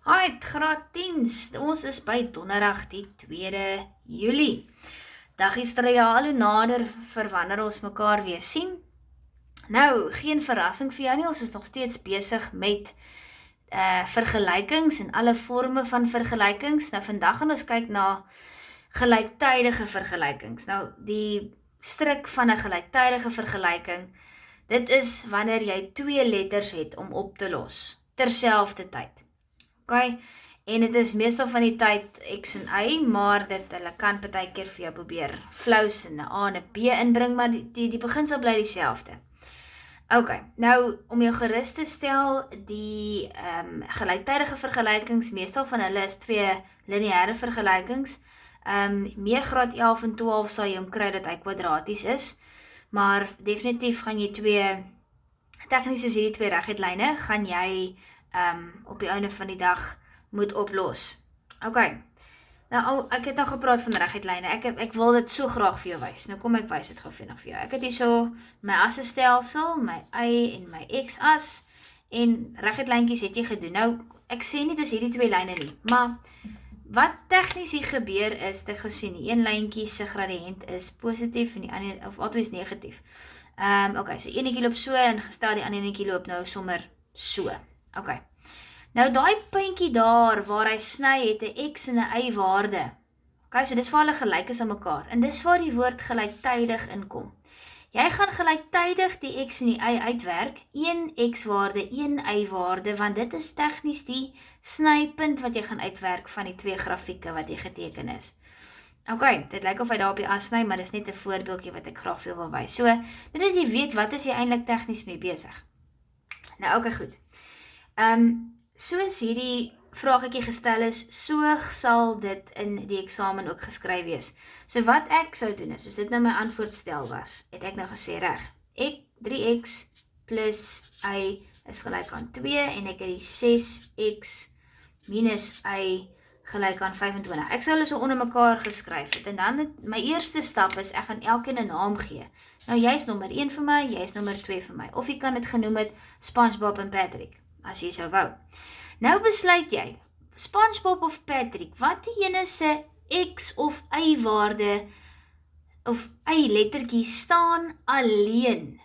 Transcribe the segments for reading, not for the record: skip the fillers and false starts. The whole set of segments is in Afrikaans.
Hi, graad 10. Ons is by donderdag die 2de Julie. Dag is er ja al hoe nader vir wanneer ons mekaar weer sien. Nou, geen verrassing vir jou nie, ons is nog steeds besig met vergelykings en alle vorme van vergelykings. Nou, vandag gaan ons kyk na gelyktydige vergelykings. Nou, die stryk van 'n gelyktydige vergelyking, dit is wanneer jy twee letters het om op te los, terselfdertyd. Okay? En dit is meestal van die tyd X en Y, maar hulle kan partykeer vir jou probeer flous en 'n A en 'n B inbring, maar die beginsel bly dieselfde. Okay, nou om jou gerus te stel, die gelyktydige vergelykings, meestal van hulle is twee lineêre vergelykings. Meer graad 11 en 12 sal jy kry dat hy kwadraties is, maar definitief gaan jy tegnies is hierdie twee reguitlyne, gaan jy op die einde van die dag moet oplos. Okay, nou ek het nou gepraat van reguitlyne, ek wil dit so graag vir jou wys. Nou kom ek wys dit gou vinnig vir jou. Ek het hier so my assestelsel, my y en my x-as, en reguitlyntjies het jy gedoen. Nou, ek sê nie dis hierdie twee lyne nie, maar wat tegnies hier gebeur is, dit gesien, die een lyntjie se gradiënt is positief en die ander, of altyd is negatief. Okay, so enetjie loop so en gestel die ander enetjie loop nou sommer so. Okay. Nou daai puntjie daar waar hy sny het 'n x en 'n y waarde. Okay, so dis waar hulle gelyk is aan mekaar. En dis waar die woord gelyktydig inkom. Jy gaan gelyktydig die x en die y uitwerk, 1 x waarde, 1 y waarde, want dit is tegnies die snypunt wat jy gaan uitwerk van die twee grafieke wat hier geteken is. Okay, dit lyk of hy daar op die as sny, maar dis net 'n voorbeeldjie wat ek graag vir wil wys. So, net as jy weet wat is jy eintlik tegnies mee besig. Nou, okay, goed. Soos hierdie vraagetjie gestel is, so sal dit in die eksamen ook geskryf wees. So wat ek sou doen is, as dit nou my antwoordstel was, het ek nou gesê reg, 3x plus y is gelyk aan 2 en ek het die 6x minus y gelyk aan 25. Ek sou hulle so onder mekaar geskryf het en dan my eerste stap is, ek gaan elkeen 'n naam gee. Nou jy is nommer 1 vir my, jy is nommer 2 vir my, of jy kan dit genoem het SpongeBob en Patrick, as jy sou wou. Nou besluit jy, SpongeBob of Patrick, wat die ene se x of y waarde, of y lettertjie staan alleen,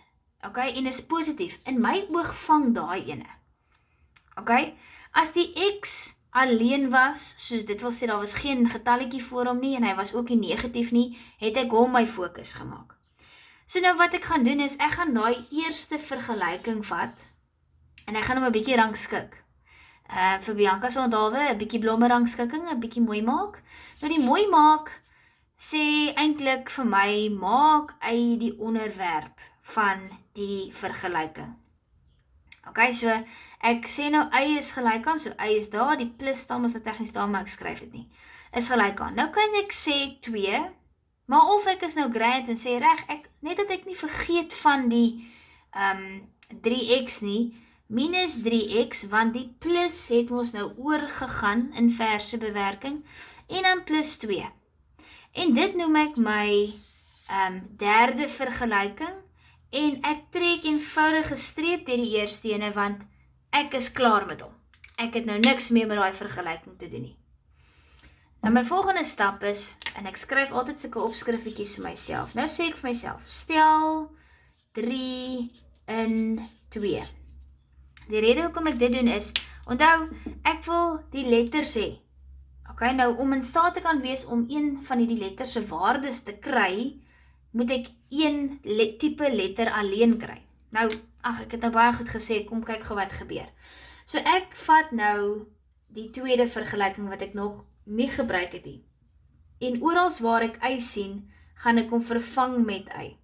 okay, en is positief, in my oog vang daai ene, okay, as die x alleen was, soos dit wil sê, daar was geen getalletjie voor hom nie, en hy was ook nie negatief nie, het ek hom my fokus gemaak. So nou wat ek gaan doen is, ek gaan daai eerste vergelyking vat, en ek gaan hom 'n bietjie rangskik. Vir Bianca se onthaalwe, 'n bietjie blomme rangskikking, 'n bietjie mooi maak. Nou die mooi maak sê eintlik vir my, maak uit die onderwerp van die vergelyking. Okay, so ek sê nou y is gelyk aan, so y is daar, die plus staan ons nou tegnies daar, maar ek skryf dit nie. Is gelyk aan. Nou kan ek sê 2, maar of ek is nou grand en sê reg, net dat ek nie vergeet van die 3x nie, minus 3x, want die plus het ons nou oorgegaan in verse bewerking, en dan plus 2. En dit noem ek my derde vergelyking, en ek trek eenvoudige streep deur die eerste ene, want ek is klaar met hom. Ek het nou niks meer met daai vergelyking te doen nie. Nou my volgende stap is, en ek skryf altyd sulke opskriffietjies vir myself. Nou sê ek vir myself, stel 3 in 2. Die rede hoekom ek dit doen is, onthou, ek wil die letters hê. Okay, nou om in staat te kan wees om een van die letters se waardes te kry, moet ek een tipe letter alleen kry. Nou, ek het nou baie goed gesê, kom kyk gou wat gebeur. So ek vat nou die tweede vergelyking wat ek nog nie gebruik het nie. En orals waar ek y sien, gaan ek hom vervang met y.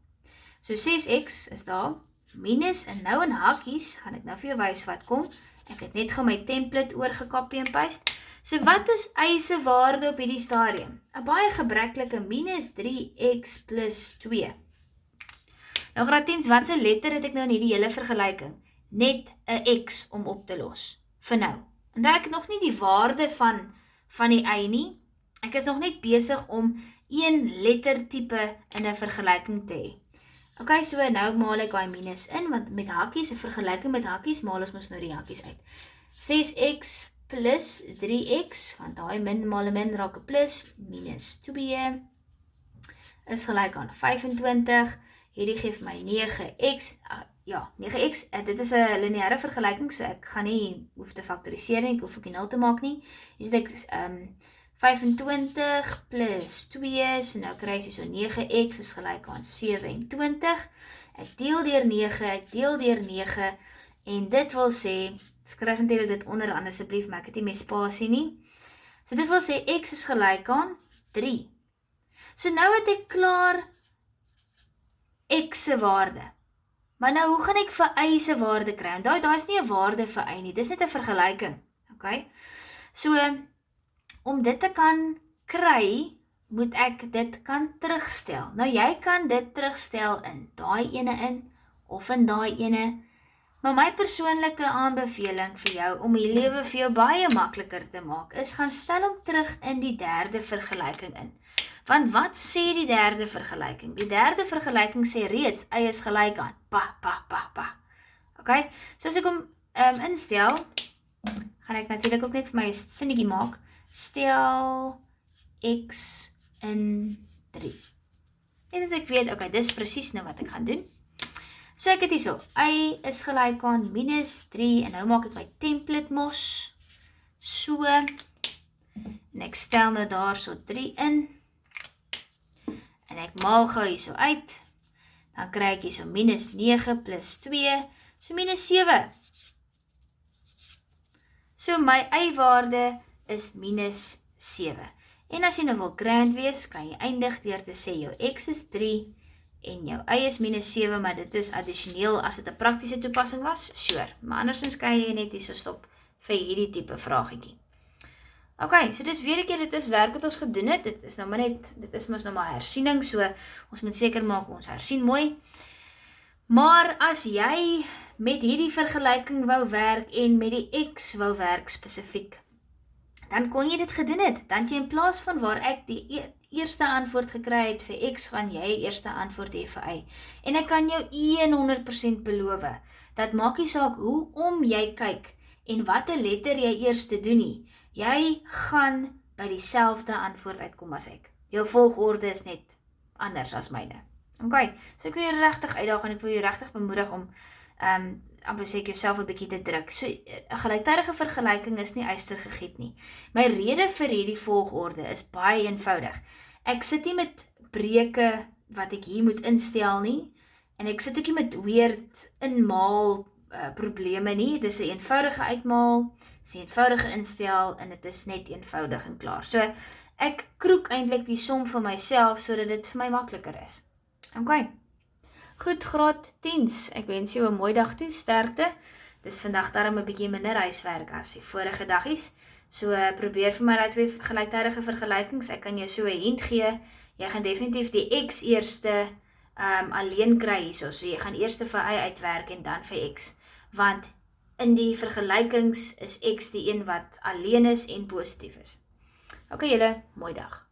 So 6x is daar, minus, en nou in hakies, gaan ek nou vir jou wys wat kom. Ek het net gou my template oorgekopie en paste. So wat is y se waarde op hierdie stadium? 'n baie gebreklike minus 3x plus 2. Nou graad 10, wat se letter het ek nou in hierdie hele vergelyking? Net 'n x om op te los, vir nou. En daar ek nog nie die waarde van die y nie. Ek is nog net besig om een lettertype in 'n vergelyking te hê. Okay, so nou maal ek daai minus in, want met hakkies, 'n vergelyking met hakkies, maal ons mos nou die hakkies uit. 6x plus 3x, want daai min maal 'n min raak 'n plus, minus 2 is gelyk aan 25. Hierdie gee vir my 9x. Ja, 9x, dit is 'n lineêre vergelyking, so ek gaan nie hoef te faktoriseer nie, ek hoef ook nie 0 te maak nie. Dus ek 25 plus 2, so nou kry jy so 9x is gelyk aan 27. Ek deel deur 9, en dit wil sê, skryf natuurlik dit onderaan asseblief, maar ek het nie meer spasie nie. So dit wil sê, x is gelyk aan 3. So nou het ek klaar x se waarde. Maar nou, hoe gaan ek vir y se waarde kry? En daar is nie 'n waarde vir y nie, dis net 'n vergelyking. Okay? So, om dit te kan kry, moet ek dit kan terugstel. Nou, jy kan dit terugstel in daai ene in, of in daai ene, maar my persoonlike aanbeveling vir jou, om die lewe vir jou baie makliker te maak, is gaan stel hom terug in die derde vergelyking in. Want wat sê die derde vergelyking? Die derde vergelyking sê reeds, y is gelyk aan, pa. Okay? So as ek hom instel, gaan ek natuurlik ook net vir my sinnetjie maak, stel x in 3. Net dat ek weet, okay, dis presies nou wat ek gaan doen. So ek het hier so, y is gelyk aan minus 3, en nou maak ek my template mos, so, en ek stel nou daar so 3 in, en ek maal gou hier so uit, dan kry ek hier so minus 9 plus 2, so minus 7. So my y-waarde is minus 7. En as jy nou wil grand wees, kan jy eindig deur te sê jou x is 3, en jou y is minus 7, maar dit is addisioneel as dit 'n praktiese toepassing was, sure. Maar andersins kan jy net hier so stop vir hierdie tipe vraaggetjie. Okay, so dis weer 'n keer, dit is werk wat ons gedoen het, dit is mos nou maar hersiening, so ons moet seker maak ons hersien mooi. Maar as jy met hierdie vergelyking wou werk en met die x wou werk spesifiek, dan kon jy dit gedoen het. Dan jy in plaas van waar ek die eerste antwoord gekry het vir x, gaan jy eerste antwoord hê vir y. En ek kan jou 100% beloof, dat maak nie saak hoe om jy kyk en watter letter jy eers te doen nie. Jy gaan by dieselfde antwoord uitkom as ek. Jou volgorde is net anders as myne. Okay, so ek wil jou regtig uitdaag en ek wil jou regtig bemoedig om amper sê ek jouself 'n bietjie te druk. So 'n gelyktydige vergelyking is nie yster gegiet nie. My rede vir hierdie volgorde is baie eenvoudig. Ek sit nie met breuke wat ek hier moet instel nie, en ek sit ook nie met weird inmaal probleme nie. Dit is 'n eenvoudige uitmaal, dis 'n eenvoudige instel, en dit is net eenvoudig en klaar. So ek kroek eintlik die som vir myself sodat dit vir my makliker is. Okay. Goed, graad 10s. Ek wens jou 'n mooi dag toe, sterkte. Dis vandag darm 'n bietjie minder huiswerk as die vorige daggies. So probeer vir my daai twee gelyktydige vergelykings. Ek kan jou so 'n hint gee. Jy gaan definitief die x eerste alleen kry hierso. So jy gaan eers vir y uitwerk en dan vir x. Want in die vergelykings is x die een wat alleen is en positief is. Okay julle, mooi dag.